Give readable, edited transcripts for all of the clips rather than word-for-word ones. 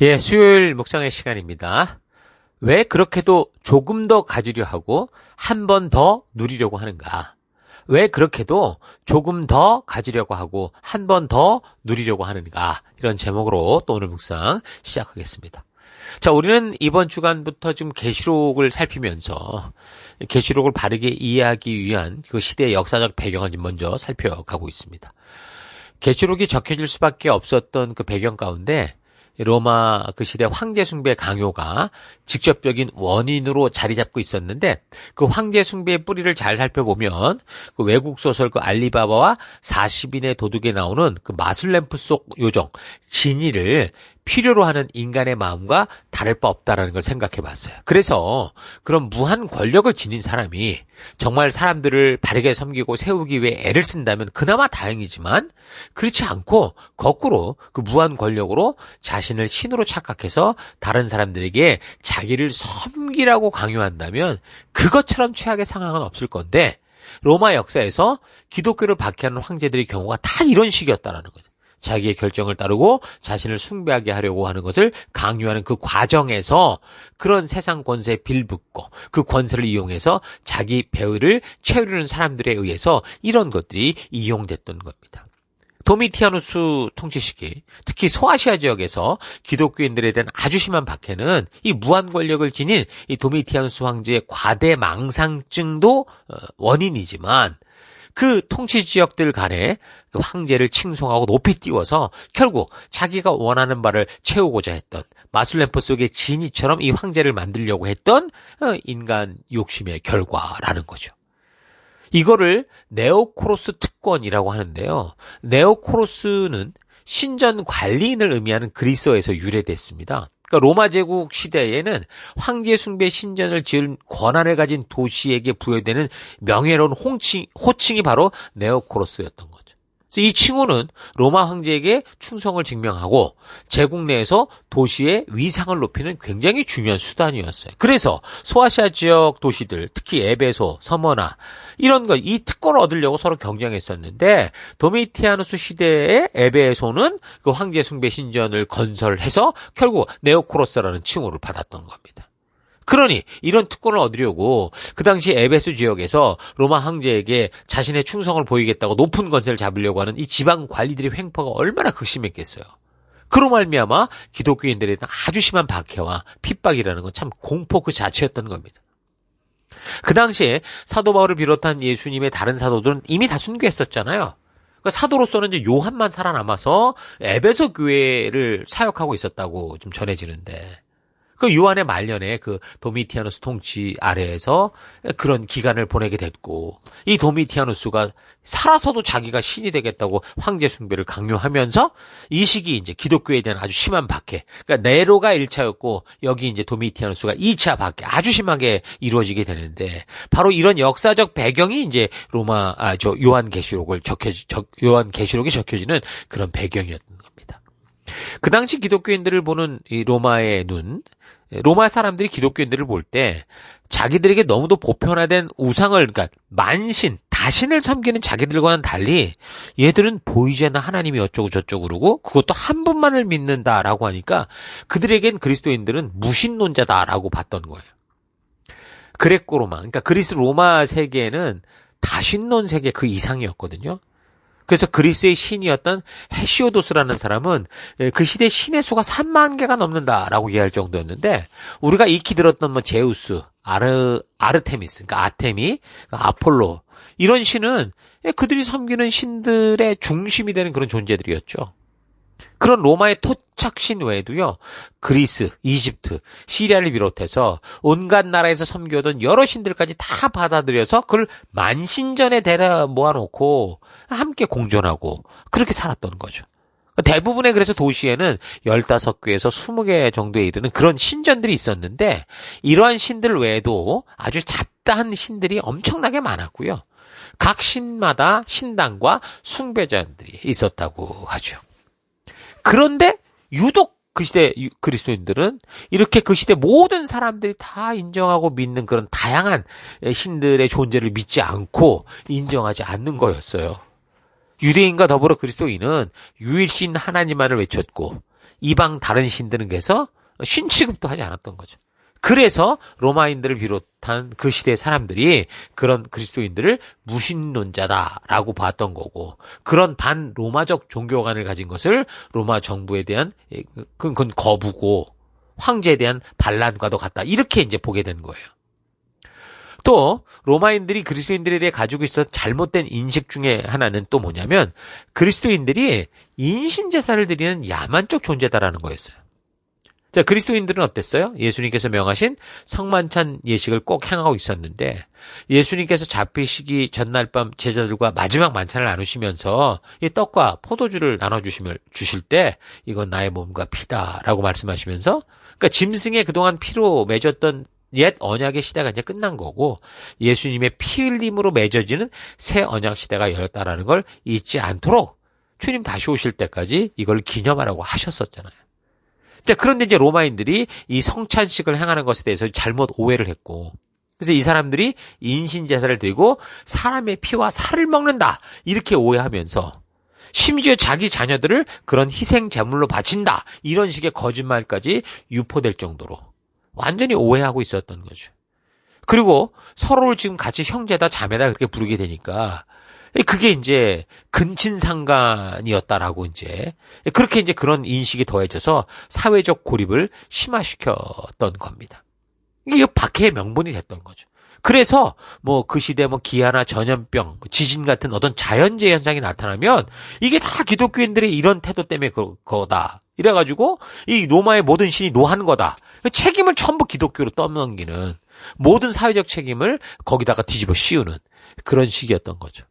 예, 수요일 묵상의 시간입니다. 왜 그렇게도 조금 더 가지려 하고 한 번 더 누리려고 하는가? 왜 그렇게도 조금 더 가지려고 하고 한 번 더 누리려고 하는가? 이런 제목으로 또 오늘 묵상 시작하겠습니다. 자, 우리는 이번 주간부터 좀 계시록을 살피면서 계시록을 바르게 이해하기 위한 그 시대의 역사적 배경을 먼저 살펴가고 있습니다. 계시록이 적혀질 수밖에 없었던 그 배경 가운데 로마 그 시대 황제 숭배 강요가 직접적인 원인으로 자리 잡고 있었는데, 그 황제 숭배의 뿌리를 잘 살펴보면 그 외국 소설 그 알리바바와 40인의 도둑에 나오는 그 마술램프 속 요정 지니를 필요로 하는 인간의 마음과 다를 바 없다라는 걸 생각해 봤어요. 그래서 그런 무한 권력을 지닌 사람이 정말 사람들을 바르게 섬기고 세우기 위해 애를 쓴다면 그나마 다행이지만, 그렇지 않고 거꾸로 그 무한 권력으로 자신을 신으로 착각해서 다른 사람들에게 자기를 섬기라고 강요한다면 그것처럼 최악의 상황은 없을 건데, 로마 역사에서 기독교를 박해하는 황제들의 경우가 다 이런 식이었다라는 거죠. 자기의 결정을 따르고 자신을 숭배하게 하려고 하는 것을 강요하는 그 과정에서 그런 세상 권세에 빌붙고 그 권세를 이용해서 자기 배의를 채우려는 사람들에 의해서 이런 것들이 이용됐던 겁니다. 도미티아누스 통치 시기, 특히 소아시아 지역에서 기독교인들에 대한 아주 심한 박해는 이 무한 권력을 지닌 이 도미티아누스 황제의 과대망상증도 원인이지만, 그 통치 지역들 간에 그 황제를 칭송하고 높이 띄워서 결국 자기가 원하는 바를 채우고자 했던, 마술램프 속의 지니처럼 이 황제를 만들려고 했던 인간 욕심의 결과라는 거죠. 이거를 네오코로스 특권이라고 하는데요. 네오코로스는 신전 관리인을 의미하는 그리스어에서 유래됐습니다. 그러니까 로마 제국 시대에는 황제 숭배 신전을 지을 권한을 가진 도시에게 부여되는 명예로운 호칭이 바로 네오코로스였던 거죠. 그래서 이 칭호는 로마 황제에게 충성을 증명하고 제국 내에서 도시의 위상을 높이는 굉장히 중요한 수단이었어요. 그래서 소아시아 지역 도시들, 특히 에베소, 서머나 이런 거, 이 특권을 얻으려고 서로 경쟁했었는데, 도미티아누스 시대의 에베소는 그 황제 숭배 신전을 건설해서 결국 네오코로스라는 칭호를 받았던 겁니다. 그러니 이런 특권을 얻으려고 그 당시 에베소 지역에서 로마 황제에게 자신의 충성을 보이겠다고 높은 권세를 잡으려고 하는 이 지방 관리들의 횡포가 얼마나 극심했겠어요. 그로 말미암아 기독교인들에 대한 아주 심한 박해와 핍박이라는 건 참 공포 그 자체였던 겁니다. 그 당시에 사도 바울을 비롯한 예수님의 다른 사도들은 이미 다 순교했었잖아요. 그러니까 사도로서는 이제 요한만 살아남아서 에베소 교회를 사역하고 있었다고 좀 전해지는데, 그 요한의 말년에 그 도미티아누스 통치 아래에서 그런 기간을 보내게 됐고, 이 도미티아누스가 살아서도 자기가 신이 되겠다고 황제 숭배를 강요하면서 이 시기 이제 기독교에 대한 아주 심한 박해, 그러니까 네로가 1차였고 여기 이제 도미티아누스가 2차 박해 아주 심하게 이루어지게 되는데, 바로 이런 역사적 배경이 이제 요한계시록이 적혀지는 그런 배경이었던 겁니다. 그 당시 기독교인들을 보는 이 로마의 눈, 로마 사람들이 기독교인들을 볼 때 자기들에게 너무도 보편화된 우상을, 그러니까 만신, 다신을 섬기는 자기들과는 달리 얘들은 보이지 않는 하나님이 어쩌고 저쩌고 그러고 그것도 한 분만을 믿는다라고 하니까 그들에겐 그리스도인들은 무신론자다라고 봤던 거예요. 그레코로마, 그러니까 그리스 로마 세계에는 다신론 세계 그 이상이었거든요. 그래서 그리스의 신이었던 헤시오도스라는 사람은 그 시대 신의 수가 3만 개가 넘는다라고 이해할 정도였는데, 우리가 익히 들었던 뭐 제우스, 아르테미스, 그러니까 아테미, 아폴로, 이런 신은 그들이 섬기는 신들의 중심이 되는 그런 존재들이었죠. 그런 로마의 토착신 외에도요, 그리스, 이집트, 시리아를 비롯해서 온갖 나라에서 섬겨오던 여러 신들까지 다 받아들여서 그걸 만신전에 데려 모아놓고 함께 공존하고 그렇게 살았던 거죠. 대부분의 그래서 도시에는 15개에서 20개 정도에 이르는 그런 신전들이 있었는데, 이러한 신들 외에도 아주 잡다한 신들이 엄청나게 많았고요. 각 신마다 신당과 숭배자들이 있었다고 하죠. 그런데 유독 그 시대 그리스도인들은 이렇게 그 시대 모든 사람들이 다 인정하고 믿는 그런 다양한 신들의 존재를 믿지 않고 인정하지 않는 거였어요. 유대인과 더불어 그리스도인은 유일신 하나님만을 외쳤고, 이방 다른 신들은 그래서 신 취급도 하지 않았던 거죠. 그래서 로마인들을 비롯한 그 시대 사람들이 그런 그리스도인들을 무신론자다라고 봤던 거고, 그런 반로마적 종교관을 가진 것을 로마 정부에 대한 그건 거부고 황제에 대한 반란과도 같다, 이렇게 이제 보게 된 거예요. 또 로마인들이 그리스도인들에 대해 가지고 있었던 잘못된 인식 중에 하나는 또 뭐냐면, 그리스도인들이 인신제사를 드리는 야만적 존재다라는 거였어요. 자, 그리스도인들은 어땠어요? 예수님께서 명하신 성만찬 예식을 꼭 행하고 있었는데, 예수님께서 잡히시기 전날 밤 제자들과 마지막 만찬을 나누시면서 이 떡과 포도주를 주실 때 이건 나의 몸과 피다라고 말씀하시면서, 그러니까 짐승의 그동안 피로 맺었던 옛 언약의 시대가 이제 끝난 거고, 예수님의 피 흘림으로 맺어지는 새 언약 시대가 열렸다라는 걸 잊지 않도록 주님 다시 오실 때까지 이걸 기념하라고 하셨었잖아요. 자, 그런데 이제 로마인들이 이 성찬식을 행하는 것에 대해서 잘못 오해를 했고, 그래서 이 사람들이 인신제사를 드리고 사람의 피와 살을 먹는다, 이렇게 오해하면서 심지어 자기 자녀들을 그런 희생 제물로 바친다, 이런 식의 거짓말까지 유포될 정도로 완전히 오해하고 있었던 거죠. 그리고 서로를 지금 같이 형제다 자매다 그렇게 부르게 되니까 그게 이제 근친상간이었다라고 이제 그렇게 이제 그런 인식이 더해져서 사회적 고립을 심화시켰던 겁니다. 이게 박해의 명분이 됐던 거죠. 그래서 뭐 그 시대 뭐 기아나 전염병, 지진 같은 어떤 자연재해 현상이 나타나면 이게 다 기독교인들의 이런 태도 때문에 그거다, 이래가지고 이 로마의 모든 신이 노한 거다, 책임을 전부 기독교로 떠넘기는, 모든 사회적 책임을 거기다가 뒤집어 씌우는 그런 식이었던 거죠.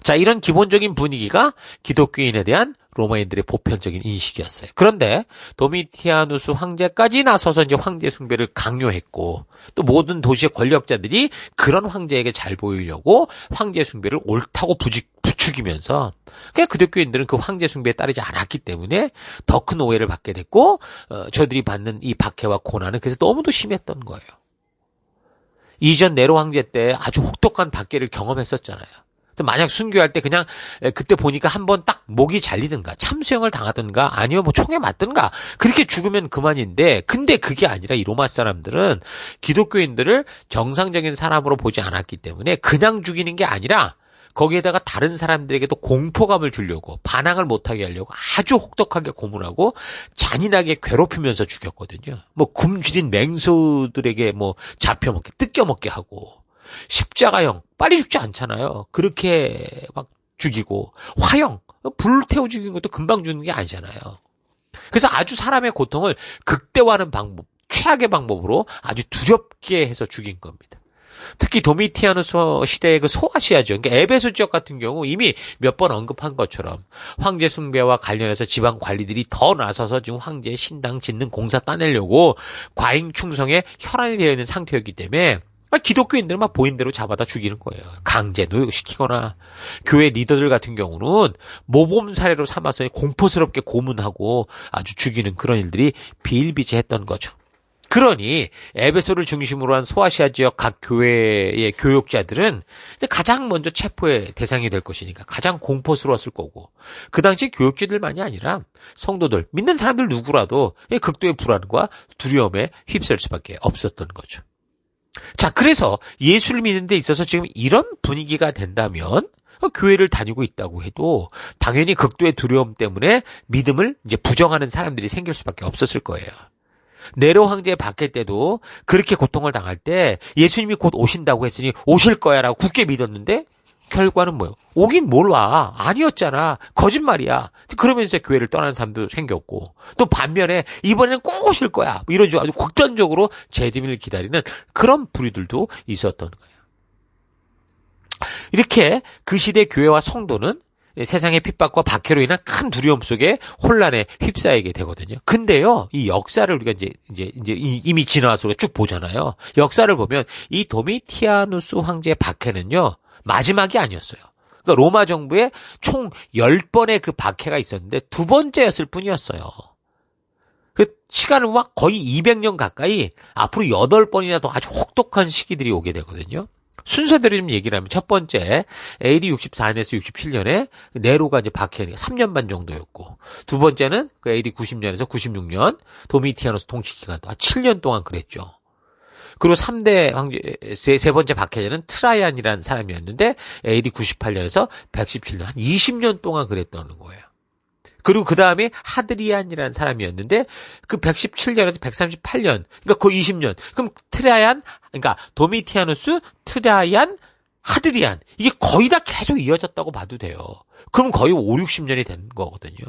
자, 이런 기본적인 분위기가 기독교인에 대한 로마인들의 보편적인 인식이었어요. 그런데 도미티아누스 황제까지 나서서 이제 황제 숭배를 강요했고, 또 모든 도시의 권력자들이 그런 황제에게 잘 보이려고 황제 숭배를 옳다고 부추기면서, 그러니까 기독교인들은 그 황제 숭배에 따르지 않았기 때문에 더 큰 오해를 받게 됐고, 저들이 받는 이 박해와 고난은 그래서 너무도 심했던 거예요. 이전 네로 황제 때 아주 혹독한 박해를 경험했었잖아요. 만약 순교할 때 그냥 그때 보니까 한번 딱 목이 잘리든가 참수형을 당하든가 아니면 뭐 총에 맞든가 그렇게 죽으면 그만인데, 근데 그게 아니라 이 로마 사람들은 기독교인들을 정상적인 사람으로 보지 않았기 때문에 그냥 죽이는 게 아니라 거기에다가 다른 사람들에게도 공포감을 주려고, 반항을 못하게 하려고 아주 혹독하게 고문하고 잔인하게 괴롭히면서 죽였거든요. 뭐 굶주린 맹수들에게 뭐 잡혀먹게, 뜯겨먹게 하고, 십자가형 빨리 죽지 않잖아요. 그렇게 막 죽이고, 화형 불 태워 죽이는 것도 금방 죽는 게 아니잖아요. 그래서 아주 사람의 고통을 극대화하는 방법, 최악의 방법으로 아주 두렵게 해서 죽인 겁니다. 특히 도미티아누스 시대의 그 소아시아 지역, 그러니까 에베소 지역 같은 경우 이미 몇 번 언급한 것처럼 황제 숭배와 관련해서 지방 관리들이 더 나서서 지금 황제의 신당 짓는 공사 따내려고 과잉 충성에 혈안이 되어 있는 상태였기 때문에 기독교인들은 막 보인 대로 잡아다 죽이는 거예요. 강제 노역시키거나, 교회 리더들 같은 경우는 모범 사례로 삼아서 공포스럽게 고문하고 아주 죽이는 그런 일들이 비일비재했던 거죠. 그러니 에베소를 중심으로 한 소아시아 지역 각 교회의 교역자들은 가장 먼저 체포의 대상이 될 것이니까 가장 공포스러웠을 거고, 그 당시 교역자들만이 아니라 성도들, 믿는 사람들 누구라도 극도의 불안과 두려움에 휩쓸 수밖에 없었던 거죠. 자, 그래서 예수를 믿는 데 있어서 지금 이런 분위기가 된다면 교회를 다니고 있다고 해도 당연히 극도의 두려움 때문에 믿음을 이제 부정하는 사람들이 생길 수밖에 없었을 거예요. 네로 황제 박해 때도 그렇게 고통을 당할 때 예수님이 곧 오신다고 했으니 오실 거야라고 굳게 믿었는데 결과는 뭐예요? 오긴 뭘 와. 아니었잖아. 거짓말이야. 그러면서 교회를 떠나는 사람도 생겼고, 또 반면에 이번에는 꼭 오실 거야, 이런 아주 극단적으로 재림을 기다리는 그런 부류들도 있었던 거예요. 이렇게 그 시대 교회와 성도는 세상의 핍박과 박해로 인한 큰 두려움 속에 혼란에 휩싸이게 되거든요. 근데요, 이 역사를 우리가 이제 이미 지나와서 쭉 보잖아요. 역사를 보면 이 도미티아누스 황제의 박해는요, 마지막이 아니었어요. 그러니까 로마 정부에 총 10번의 그 박해가 있었는데 두 번째였을 뿐이었어요. 그 시간은 막 거의 200년 가까이 앞으로 8번이나 더 아주 혹독한 시기들이 오게 되거든요. 순서대로 좀 얘기를 하면 첫 번째 AD 64년에서 67년에 네로가 이제 박해니까 3년 반 정도였고, 두 번째는 그 AD 90년에서 96년 도미티아누스 통치 기간 동안 7년 동안 그랬죠. 그리고 3대 황제 세 번째 박해자는 트라이안이라는 사람이었는데 AD 98년에서 117년 한 20년 동안 그랬다는 거예요. 그리고 그 다음에 하드리안이라는 사람이었는데 그 117년에서 138년, 그러니까 거의 20년. 그럼 트라이안, 그러니까 도미티아누스, 트라이안, 하드리안, 이게 거의 다 계속 이어졌다고 봐도 돼요. 그럼 거의 5, 60년이 된 거거든요.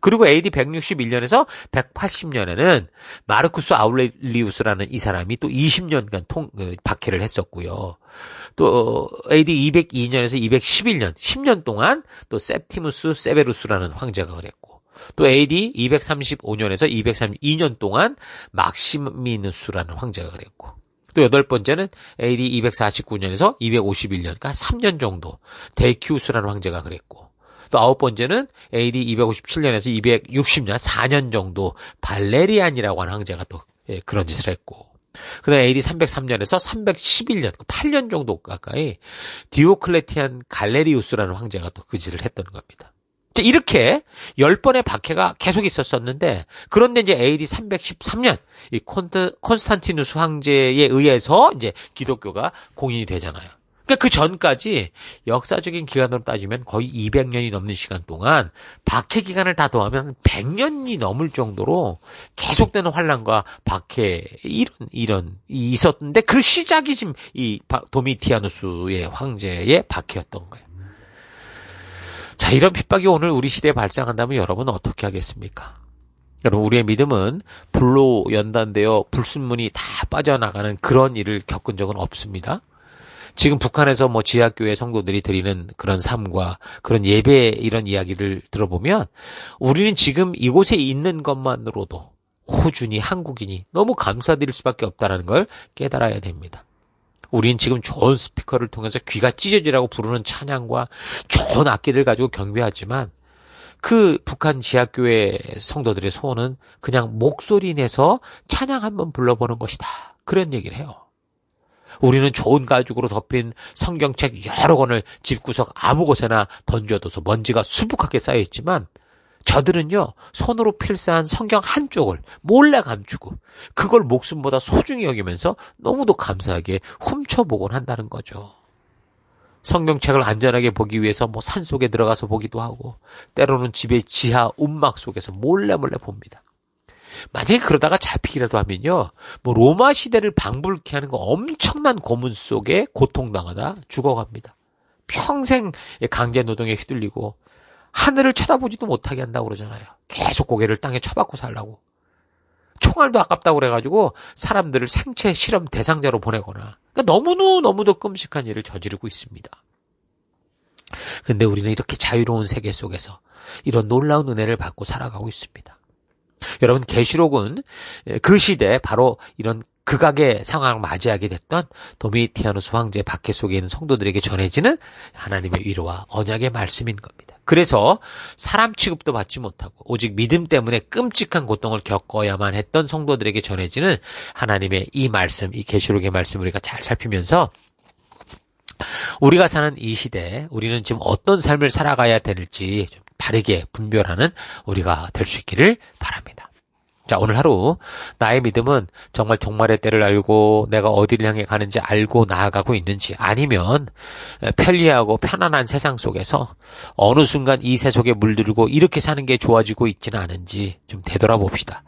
그리고 AD 161년에서 180년에는 마르쿠스 아울렐리우스라는 이 사람이 또 20년간 박해를 했었고요. 또 AD 202년에서 211년, 10년 동안 또 septimus severus라는 황제가 그랬고, 또 AD 235년에서 232년 동안 막시미누스라는 황제가 그랬고, 또 여덟 번째는 AD 249년에서 251년, 그러니까 3년 정도 데키우스라는 황제가 그랬고, 또 아홉 번째는 AD 257년에서 260년, 4년 정도 발레리안이라고 하는 황제가 또 그런 짓을 했고, 그 다음에 AD 303년에서 311년, 8년 정도 가까이 디오클레티안 갈레리우스라는 황제가 또 그 짓을 했던 겁니다. 이렇게 10번의 박해가 계속 있었었는데, 그런데 이제 AD 313년, 이 콘스탄티누스 황제에 의해서 이제 기독교가 공인이 되잖아요. 그러니까 그 전까지 역사적인 기간으로 따지면 거의 200년이 넘는 시간 동안 박해 기간을 다 더하면 100년이 넘을 정도로 계속되는 환란과 박해 이런 있었는데, 그 시작이 지금 이 도미티아누스의 황제의 박해였던 거예요. 자, 이런 핍박이 오늘 우리 시대에 발생한다면 여러분은 어떻게 하겠습니까? 여러분, 우리의 믿음은 불로 연단되어 불순물이 다 빠져나가는 그런 일을 겪은 적은 없습니다. 지금 북한에서 뭐 지하교회 성도들이 드리는 그런 삶과 그런 예배 이런 이야기를 들어보면 우리는 지금 이곳에 있는 것만으로도 호주니 한국인이 너무 감사드릴 수밖에 없다는 걸 깨달아야 됩니다. 우리는 지금 좋은 스피커를 통해서 귀가 찢어지라고 부르는 찬양과 좋은 악기들 가지고 경배하지만, 그 북한 지하교회 성도들의 소원은 그냥 목소리 내서 찬양 한번 불러보는 것이다, 그런 얘기를 해요. 우리는 좋은 가죽으로 덮인 성경책 여러 권을 집구석 아무 곳에나 던져둬서 먼지가 수북하게 쌓여있지만, 저들은요, 손으로 필사한 성경 한쪽을 몰래 감추고 그걸 목숨보다 소중히 여기면서 너무도 감사하게 훔쳐보곤 한다는 거죠. 성경책을 안전하게 보기 위해서 뭐 산속에 들어가서 보기도 하고, 때로는 집의 지하 움막 속에서 몰래 봅니다. 만약에 그러다가 잡히기라도 하면요, 뭐 로마 시대를 방불케 하는 거 엄청난 고문 속에 고통당하다 죽어갑니다. 평생 강제 노동에 휘둘리고 하늘을 쳐다보지도 못하게 한다고 그러잖아요. 계속 고개를 땅에 쳐박고 살라고. 총알도 아깝다고 그래가지고 사람들을 생체 실험 대상자로 보내거나, 그러니까 너무도 끔찍한 일을 저지르고 있습니다. 근데 우리는 이렇게 자유로운 세계 속에서 이런 놀라운 은혜를 받고 살아가고 있습니다. 여러분, 계시록은 그 시대에 바로 이런 극악의 상황을 맞이하게 됐던 도미티아누스 황제의 박해 속에 있는 성도들에게 전해지는 하나님의 위로와 언약의 말씀인 겁니다. 그래서 사람 취급도 받지 못하고 오직 믿음 때문에 끔찍한 고통을 겪어야만 했던 성도들에게 전해지는 하나님의 이 말씀, 이 계시록의 말씀을 우리가 잘 살피면서 우리가 사는 이 시대에 우리는 지금 어떤 삶을 살아가야 될지 좀 바르게 분별하는 우리가 될 수 있기를 바랍니다. 자, 오늘 하루 나의 믿음은 정말 종말의 때를 알고 내가 어디를 향해 가는지 알고 나아가고 있는지, 아니면 편리하고 편안한 세상 속에서 어느 순간 이 세속에 물들고 이렇게 사는 게 좋아지고 있지는 않은지 좀 되돌아봅시다.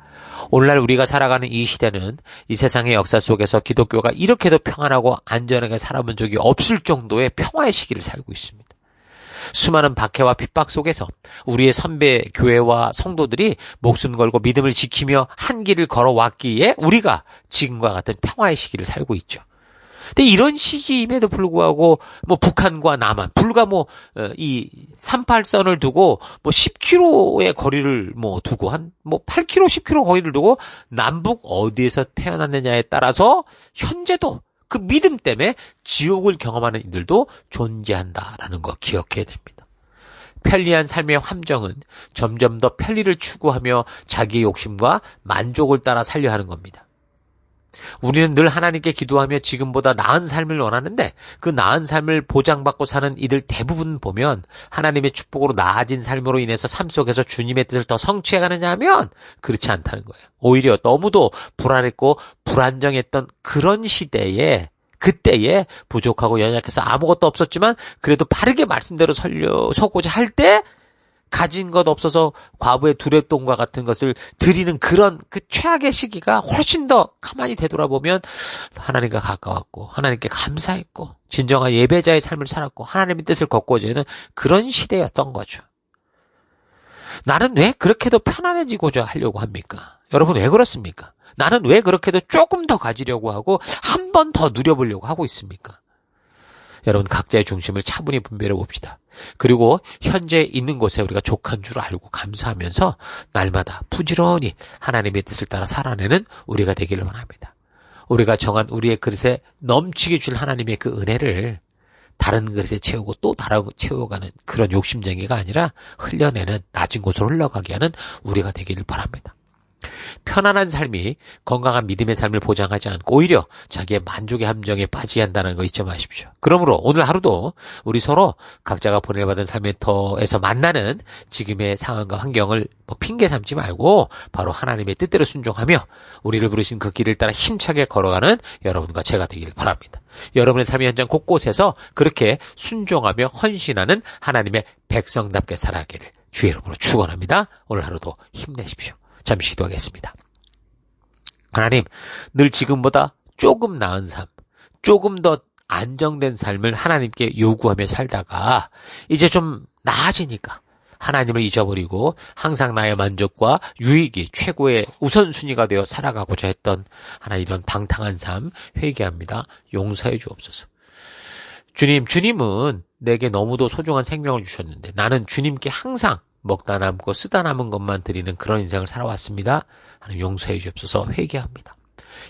오늘날 우리가 살아가는 이 시대는 이 세상의 역사 속에서 기독교가 이렇게도 평안하고 안전하게 살아본 적이 없을 정도의 평화의 시기를 살고 있습니다. 수많은 박해와 핍박 속에서 우리의 선배 교회와 성도들이 목숨 걸고 믿음을 지키며 한 길을 걸어왔기에 우리가 지금과 같은 평화의 시기를 살고 있죠. 근데 이런 시기임에도 불구하고 뭐 북한과 남한 불과 이 38선을 두고 10km의 거리를 두고 한 8km, 10km 거리를 두고 남북 어디에서 태어났느냐에 따라서 현재도 그 믿음 때문에 지옥을 경험하는 이들도 존재한다라는 거 기억해야 됩니다. 편리한 삶의 함정은 점점 더 편리를 추구하며 자기의 욕심과 만족을 따라 살려 하는 겁니다. 우리는 늘 하나님께 기도하며 지금보다 나은 삶을 원하는데 그 나은 삶을 보장받고 사는 이들 대부분 보면 하나님의 축복으로 나아진 삶으로 인해서 삶 속에서 주님의 뜻을 더 성취해가느냐 하면 그렇지 않다는 거예요. 오히려 너무도 불안했고 불안정했던 그런 시대에 그때에 부족하고 연약해서 아무것도 없었지만 그래도 바르게 말씀대로 서고자 할 때 가진 것 없어서 과부의 두레돈과 같은 것을 드리는 그런 그 최악의 시기가 훨씬 더 가만히 되돌아보면 하나님과 가까웠고 하나님께 감사했고 진정한 예배자의 삶을 살았고 하나님의 뜻을 걷고자 하는 그런 시대였던 거죠. 나는 왜 그렇게도 편안해지고자 하려고 합니까? 여러분 왜 그렇습니까? 나는 왜 그렇게도 조금 더 가지려고 하고 한 번 더 누려보려고 하고 있습니까? 여러분 각자의 중심을 차분히 분별해 봅시다. 그리고 현재 있는 곳에 우리가 족한 줄 알고 감사하면서 날마다 부지런히 하나님의 뜻을 따라 살아내는 우리가 되기를 원합니다. 우리가 정한 우리의 그릇에 넘치게 줄 하나님의 그 은혜를 다른 그릇에 채우고 또 다른 채워가는 그런 욕심쟁이가 아니라 흘려내는 낮은 곳으로 흘러가게 하는 우리가 되기를 바랍니다. 편안한 삶이 건강한 믿음의 삶을 보장하지 않고 오히려 자기의 만족의 함정에 빠지게 한다는 거 잊지 마십시오. 그러므로 오늘 하루도 우리 서로 각자가 보내받은 삶의 터에서 만나는 지금의 상황과 환경을 핑계 삼지 말고 바로 하나님의 뜻대로 순종하며 우리를 부르신 그 길을 따라 힘차게 걸어가는 여러분과 제가 되기를 바랍니다. 여러분의 삶의 현장 곳곳에서 그렇게 순종하며 헌신하는 하나님의 백성답게 살아가기를 주의 이름으로 축원합니다. 오늘 하루도 힘내십시오. 잠시 기도하겠습니다. 하나님, 늘 지금보다 조금 나은 삶, 조금 더 안정된 삶을 하나님께 요구하며 살다가 이제 좀 나아지니까 하나님을 잊어버리고 항상 나의 만족과 유익이 최고의 우선순위가 되어 살아가고자 했던 하나님 이런 방탕한 삶 회개합니다. 용서해 주옵소서. 주님은 내게 너무도 소중한 생명을 주셨는데 나는 주님께 항상 먹다 남고 쓰다 남은 것만 드리는 그런 인생을 살아왔습니다. 하나님 용서해 주옵소서. 회개합니다.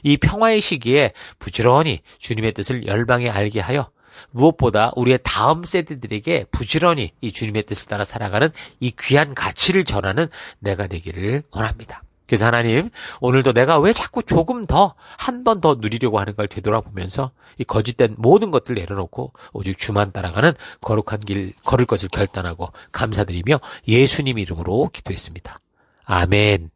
이 평화의 시기에 부지런히 주님의 뜻을 열방에 알게 하여 무엇보다 우리의 다음 세대들에게 부지런히 이 주님의 뜻을 따라 살아가는 이 귀한 가치를 전하는 내가 되기를 원합니다. 그래서 하나님 오늘도 내가 왜 자꾸 조금 더 한 번 더 누리려고 하는 걸 되돌아보면서 이 거짓된 모든 것들을 내려놓고 오직 주만 따라가는 거룩한 길 걸을 것을 결단하고 감사드리며 예수님 이름으로 기도했습니다. 아멘.